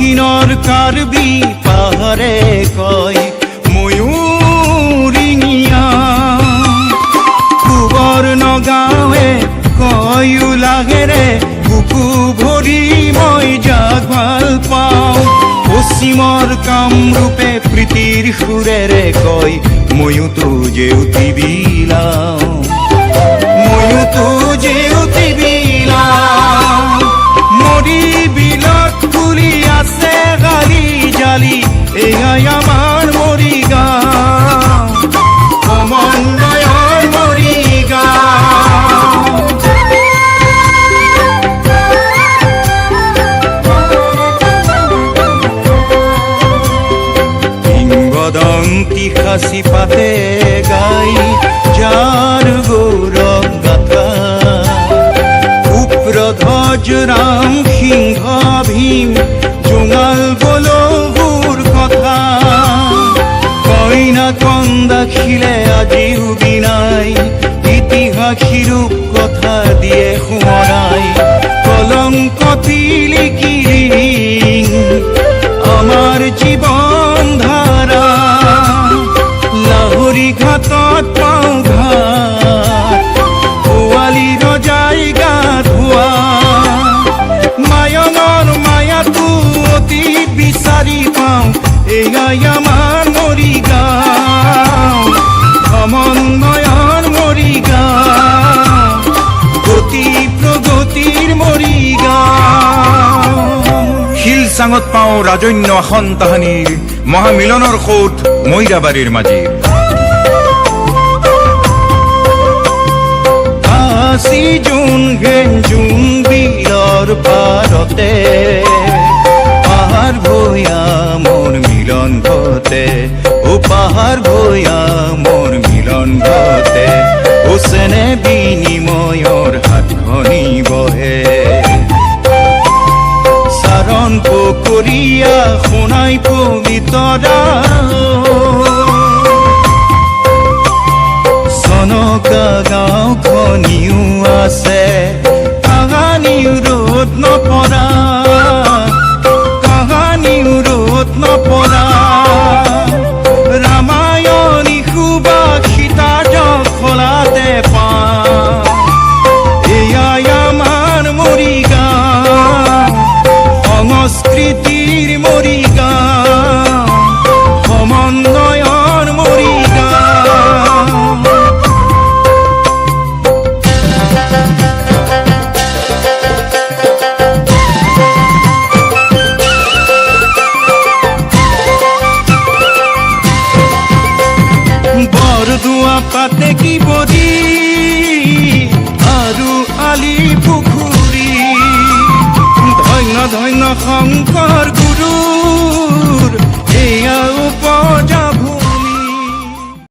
দক্ষিণৰ কাৰ্বি পাহাৰে কয় ময়ূৰিঙীয়া, পূবৰ নগাঁৱে কয় উলাহেৰে বুকু ভৰি মই যাক ভাল পাওঁ। পশ্চিমৰ কামৰূপে প্ৰীতিৰ সুৰেৰে কয় ময়োতো জেউতি বিলাওঁ, ময়োতো জেউতি বিলাওঁ। মৰি বিলত ফুলি আছে গালি জালি, এয়াই আমাৰ মৰিগাঁও, সমন্বয়ৰ মৰিগাঁও। কিংবদন্তি সাঁচি পাতে গাই যাৰ গৌৰৱ গাথা, উপ্ৰধ্বজ ৰাম সিংহ ভীম জোঙাল বলহুৰ কথা। কইনা কন্দাখিলে আজিও বিনাই, ইতিহাসী ৰূপ কথা দিয়ে সোঁৱৰাই। কলংক তিলিকিৰি আমাৰ জীৱন ধাৰা, লাহৰী ঘাটত পাওঁ ঘাট, পোৱালি ৰজাই গা ধোৱা। মায়ঙৰ মায়াটো অতি বিচাৰি পাওঁ, এয়াই আমাৰ মৰিগাঁও, সমন্বয়ৰ মৰিগাঁও, গতি প্ৰগতিৰ মৰিগাঁও। শিলচাঙত পাওঁ ৰাজন্য আসন তাহানিৰ, মহামিলনৰ সোঁত মৈৰাবাৰীৰ মাজে। আশী জুন জুন বীৰৰ পাৰতে, পাহাৰ ভৈয়ামৰ মিলন ঘটে, ও পাহাৰ ভৈয়ামৰ মিলন ঘটে। ও চেনে বিনিময়ৰ হাতখনি বহে, চাৰণ পকৰীয়া সোণাই পবিতৰা। চনকা গাঁওখনিও আছে, কাহানিও ৰ'দ নপৰা, কাহানিও ৰ'দ নপৰা। ৰামায়ণী সুবাসিতা জখলাতে পাওঁ, এয়াই আমাৰ মৰিগাঁও, সংস্কৃতিৰ মৰিগাঁও, সমন্বয়ৰ মৰিগাঁও। বৰদোৱা পাতে কি বৰি আৰু আলি পুখুৰী, ধন্য ধন্য শংকৰ